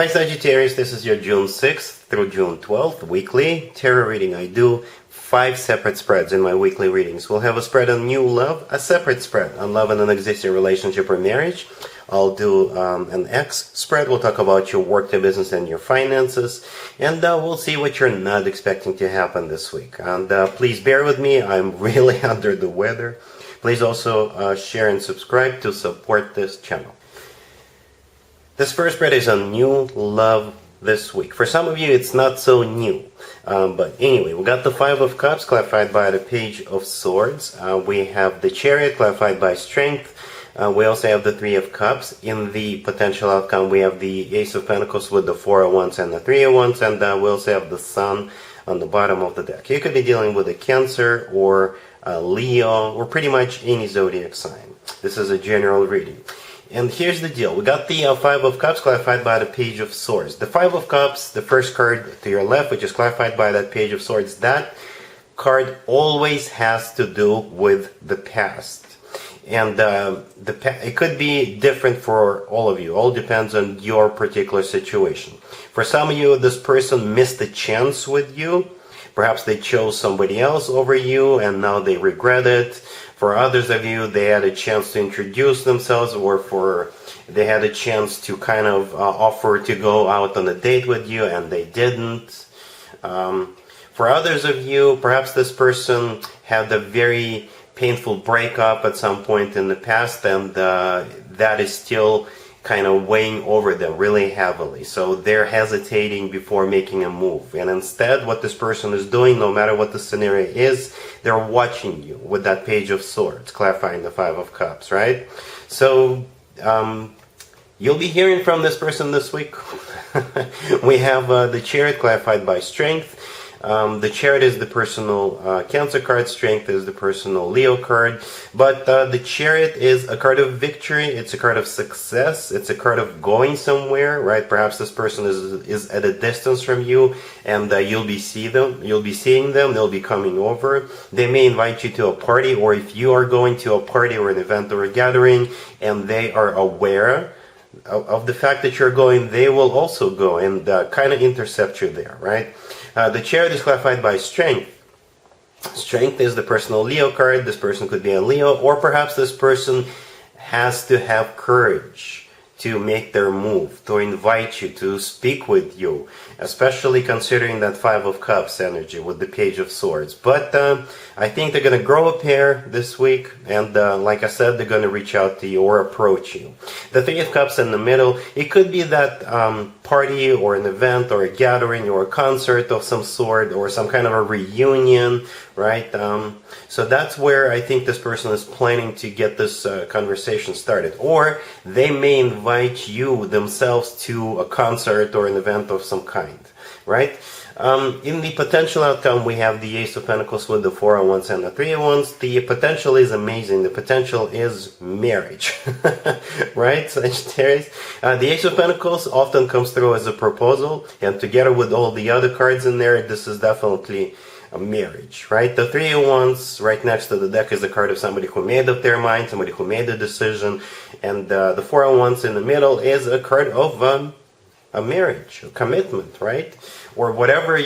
Hi Sagittarius, this is your June 6th through June 12th weekly tarot reading. I do 5 separate spreads in my weekly readings. We'll have a spread on new love, a separate spread on love and an existing relationship or marriage. I'll do an X spread. We'll talk about your work, your business, and your finances. And we'll see what you're not expecting to happen this week. And please bear with me. I'm really under the weather. Please also share and subscribe to support this channel. This first spread is on new love this week. For some of you, it's not so new. But anyway, we got the Five of Cups clarified by the Page of Swords. We have the Chariot clarified by Strength. We also have the Three of Cups. In the potential outcome, we have the Ace of Pentacles with the Four of Wands and the Three of Wands. And we also have the Sun on the bottom of the deck. You could be dealing with a Cancer or a Leo or pretty much any zodiac sign. This is a general reading. And here's the deal. We got the Five of Cups clarified by the Page of Swords. The Five of Cups, the first card to your left, which is clarified by that Page of Swords, that card always has to do with the past. And it could be different for all of you. All depends on your particular situation. For some of you, this person missed a chance with you. Perhaps they chose somebody else over you and now they regret it. For others of you, they had a chance to introduce themselves, or they had a chance to kind of offer to go out on a date with you and they didn't. For others of you, perhaps this person had a very painful breakup at some point in the past, and that is still kind of weighing over them really heavily. So they're hesitating before making a move. And instead, what this person is doing, no matter what the scenario is, they're watching you with that Page of Swords, clarifying the Five of Cups, right? So you'll be hearing from this person this week. We have the Chariot clarified by Strength. The Chariot is the personal Cancer card, Strength is the personal Leo card, but the Chariot is a card of victory, it's a card of success, it's a card of going somewhere, right? Perhaps this person is at a distance from you, and you'll be seeing them, they'll be coming over. They may invite you to a party, or if you are going to a party or an event or a gathering, and they are aware of the fact that you're going, they will also go and kind of intercept you there, right? The Chariot is clarified by Strength. Strength is the personal Leo card. This person could be a Leo, or perhaps this person has to have courage to make their move, to invite you, to speak with you, especially considering that Five of Cups energy with the Page of Swords. But I think they're going to grow a pair this week, and like I said, they're going to reach out to you or approach you. The Three of Cups in the middle, it could be that party or an event or a gathering or a concert of some sort or some kind of a reunion, right? So that's where I think this person is planning to get this conversation started. Or they may invite you themselves to a concert or an event of some kind, right? In the potential outcome, we have the Ace of Pentacles with the Four of Wands and the Three of Wands. The potential is amazing. The potential is marriage, right, Sagittarius? The Ace of Pentacles often comes through as a proposal, and together with all the other cards in there, this is definitely a marriage, right? The Three of Wands right next to the deck is the card of somebody who made up their mind, somebody who made a decision, and the Four of Wands in the middle is a card of a marriage, a commitment, right? Or whatever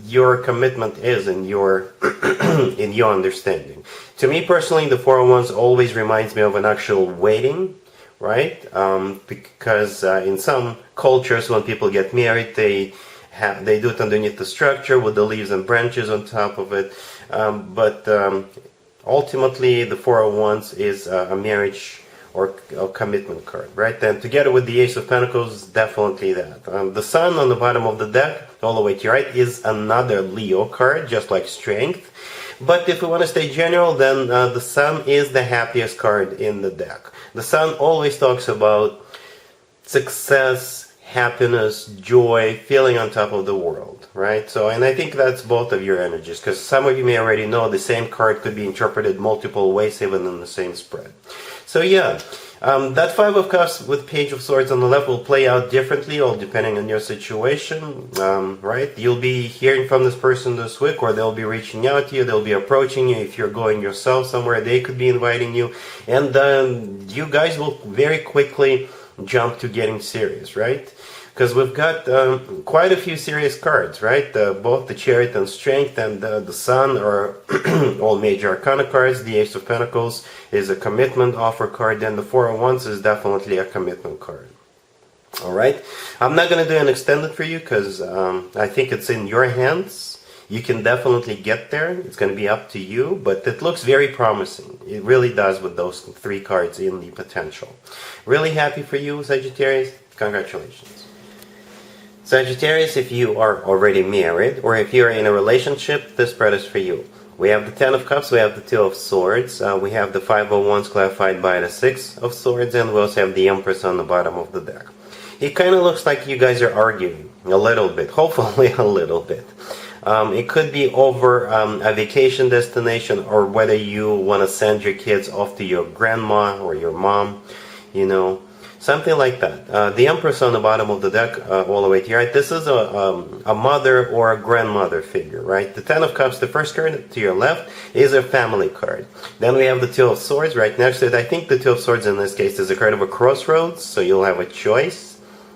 your commitment is in your in your understanding. To me personally, the Four of Wands always reminds me of an actual wedding, right? Because in some cultures, when people get married, they do it underneath the structure with the leaves and branches on top of it. But ultimately, the Four of Wands is a marriage or a commitment card, right? And together with the Ace of Pentacles, definitely that. The Sun on the bottom of the deck, all the way to your right, is another Leo card, just like Strength. But if we want to stay general, then the Sun is the happiest card in the deck. The Sun always talks about success, happiness, joy, feeling on top of the world, right? So, and I think that's both of your energies, because some of you may already know the same card could be interpreted multiple ways, even in the same spread. So yeah, that Five of Cups with Page of Swords on the left will play out differently, all depending on your situation, right? You'll be hearing from this person this week, or they'll be reaching out to you, they'll be approaching you. If you're going yourself somewhere, they could be inviting you, and you guys will very quickly jump to getting serious, right? Because we've got quite a few serious cards, right? Both the Chariot and Strength and the Sun are all major arcana cards. The Ace of Pentacles is a commitment offer card, and the Four of Wands is definitely a commitment card. Alright, I'm not going to do an extended for you because I think it's in your hands. You can definitely get there. It's going to be up to you, but it looks very promising. It really does with those 3 cards in the potential. Really happy for you, Sagittarius. Congratulations. Sagittarius, if you are already married or if you're in a relationship, this spread is for you. We have the Ten of Cups, we have the Two of Swords, we have the Five of Wands clarified by the Six of Swords, and we also have the Empress on the bottom of the deck. It kind of looks like you guys are arguing a little bit, hopefully a little bit. It could be over a vacation destination, or whether you want to send your kids off to your grandma or your mom, you know, something like that. The Empress on the bottom of the deck, all the way to your right, this is a mother or a grandmother figure, right? The Ten of Cups, the first card to your left, is a family card. Then we have the Two of Swords right next to it. I think the Two of Swords in this case is a card of a crossroads, so you'll have a choice.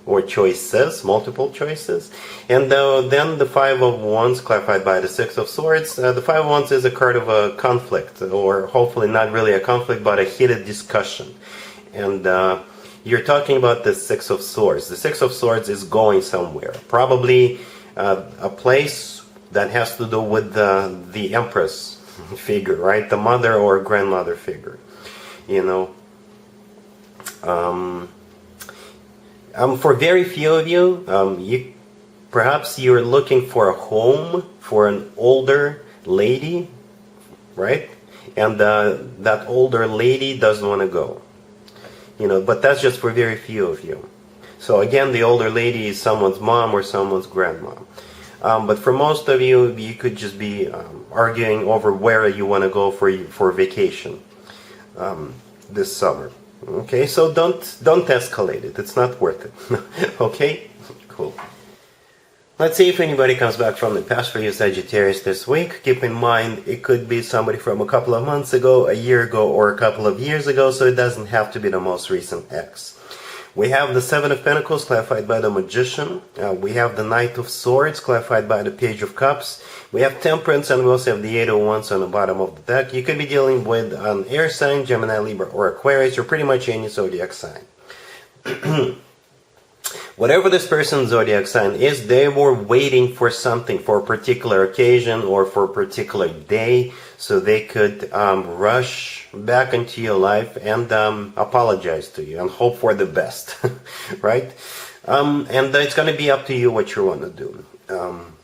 Or choices, multiple choices. And then the Five of Wands clarified by the Six of Swords. The Five of Wands is a card of a conflict, or hopefully not really a conflict, but a heated discussion. And you're talking about the Six of Swords. The Six of Swords is going somewhere. Probably a place that has to do with the Empress figure, right? The mother or grandmother figure, you know. For very few of you, perhaps you're looking for a home for an older lady, right? And that older lady doesn't want to go, you know. But that's just for very few of you. So again, the older lady is someone's mom or someone's grandma. But for most of you, you could just be arguing over where you want to go for vacation this summer. Okay, so don't escalate it. It's not worth it. Okay, cool. Let's see if anybody comes back from the past for you, Sagittarius, this week. Keep in mind, it could be somebody from a couple of months ago, a year ago, or a couple of years ago, so it doesn't have to be the most recent ex. We have the Seven of Pentacles clarified by the Magician. We have the Knight of Swords clarified by the Page of Cups. We have Temperance, and we also have the Eight of Wands on the bottom of the deck. You could be dealing with an air sign, Gemini, Libra, or Aquarius, or pretty much any zodiac sign. Whatever this person's zodiac sign is, they were waiting for something, for a particular occasion or for a particular day, so they could rush back into your life and apologize to you and hope for the best, right? And it's going to be up to you what you want to do.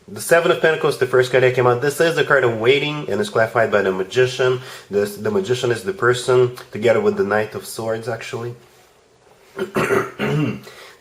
The Seven of Pentacles, the first card that came out, this is a card of waiting, and it's clarified by the Magician. The Magician is the person, together with the Knight of Swords, actually.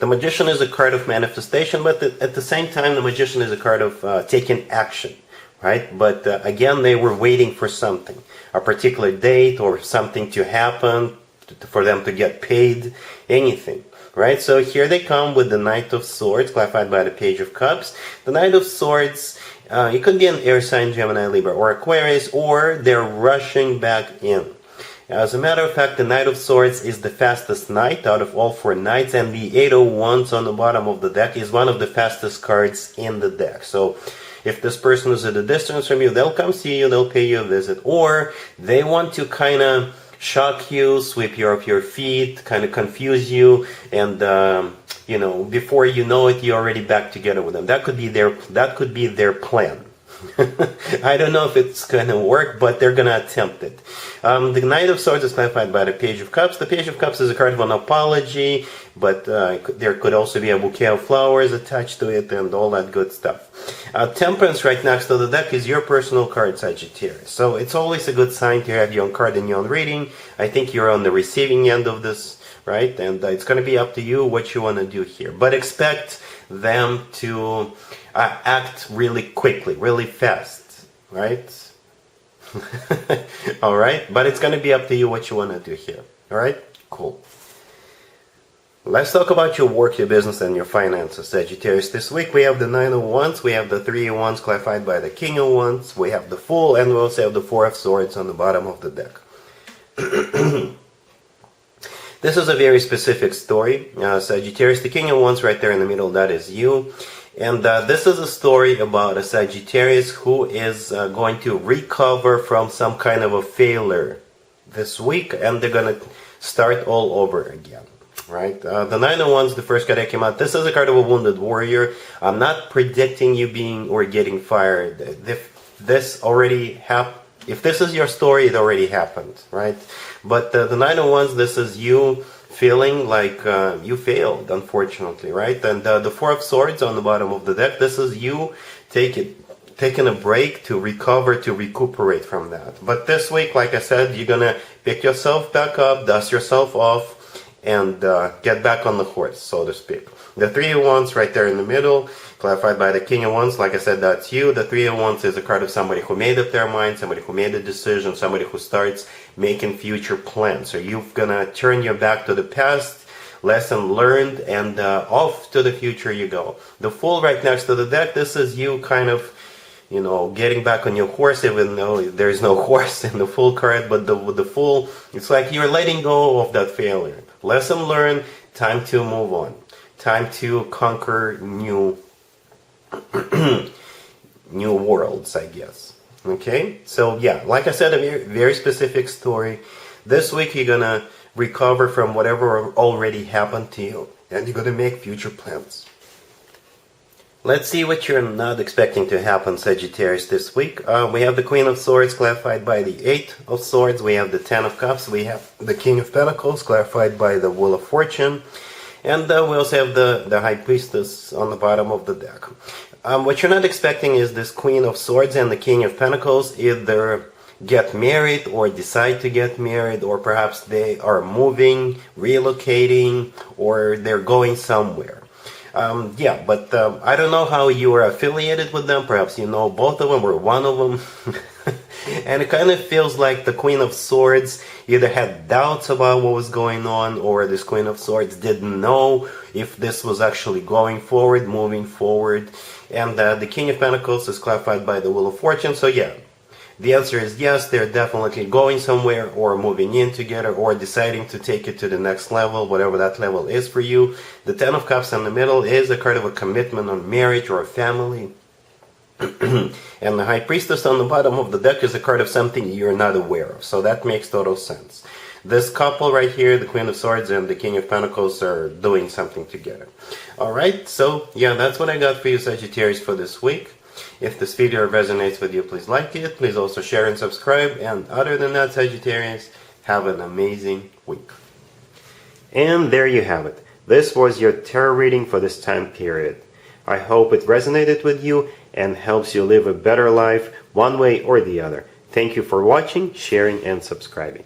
The Magician is a card of manifestation, but at the same time, the Magician is a card of taking action, right? But again, they were waiting for something, a particular date or something to happen, for them to get paid, anything, right? So here they come with the Knight of Swords, clarified by the Page of Cups. The Knight of Swords, it could be an air sign, Gemini, Libra, or Aquarius, or they're rushing back in. As a matter of fact, the Knight of Swords is the fastest knight out of all 4 knights, and the Eight of Wands on the bottom of the deck is one of the fastest cards in the deck. So if this person is at a distance from you, they'll come see you, they'll pay you a visit, or they want to kind of shock you, sweep you off your feet, kind of confuse you, and you know, before you know it, you're already back together with them. That could be their plan. I don't know if it's going to work, but they're going to attempt it. The Knight of Swords is clarified by the Page of Cups. The Page of Cups is a card of an apology, but there could also be a bouquet of flowers attached to it and all that good stuff. Temperance right next to the deck is your personal card, Sagittarius. So it's always a good sign to have your own card in your own reading. I think you're on the receiving end of this, right? And it's going to be up to you what you want to do here. But expect them to act really quickly, really fast, right? All right, but it's going to be up to you what you want to do here. All right, cool. Let's talk about your work, your business, and your finances, Sagittarius. This week we have the Nine of Wands, we have the Three of Wands clarified by the King of Wands, we have the Fool, and we also have the Four of Swords on the bottom of the deck. This is a very specific story. Sagittarius, the King of Wands right there in the middle, that is you. And this is a story about a Sagittarius who is going to recover from some kind of a failure this week, and they're going to start all over again. Right? The Nine of Wands, the first card that came out, this is a card of a wounded warrior. I'm not predicting you being or getting fired. If this already happened, if this is your story, it already happened, right? But the Nine of Wands, this is you feeling like you failed, unfortunately, right? And the Four of Swords on the bottom of the deck, this is you taking a break to recover, to recuperate from that. But this week, like I said, you're going to pick yourself back up, dust yourself off, and get back on the horse, so to speak. The Three of Wands right there in the middle, clarified by the King of Wands. Like I said, that's you. The Three of Wands is a card of somebody who made up their mind, somebody who made a decision, somebody who starts making future plans. So you're gonna turn your back to the past, lesson learned, and off to the future you go. The Fool right next to the deck, this is you kind of, you know, getting back on your horse, even though there's no horse in the Fool card. But the Fool, it's like you're letting go of that failure. Lesson learned, time to move on. Time to conquer new new worlds, I guess. Okay? So yeah, like I said, a very, very specific story. This week you're gonna recover from whatever already happened to you, and you're gonna make future plans. Let's see what you're not expecting to happen, Sagittarius, this week. We have the Queen of Swords clarified by the Eight of Swords. We have the Ten of Cups. We have the King of Pentacles clarified by the Wheel of Fortune. And we also have the High Priestess on the bottom of the deck. What you're not expecting is this Queen of Swords and the King of Pentacles either get married or decide to get married, or perhaps they are moving, relocating, or they're going somewhere. Yeah, but I don't know how you are affiliated with them. Perhaps you know both of them or one of them. And it kind of feels like the Queen of Swords either had doubts about what was going on, or this Queen of Swords didn't know if this was actually going forward, moving forward. And the King of Pentacles is clarified by the Wheel of Fortune. So yeah, the answer is yes, they're definitely going somewhere, or moving in together, or deciding to take it to the next level, whatever that level is for you. The Ten of Cups in the middle is a card of a commitment on marriage or family. And the High Priestess on the bottom of the deck is a card of something you're not aware of. So that makes total sense. This couple right here, the Queen of Swords and the King of Pentacles, are doing something together. Alright, so yeah, that's what I got for you, Sagittarius, for this week. If this video resonates with you, please like it. Please also share and subscribe. And other than that, Sagittarius, have an amazing week. And there you have it. This was your tarot reading for this time period. I hope it resonated with you and helps you live a better life one way or the other. Thank you for watching, sharing, and subscribing.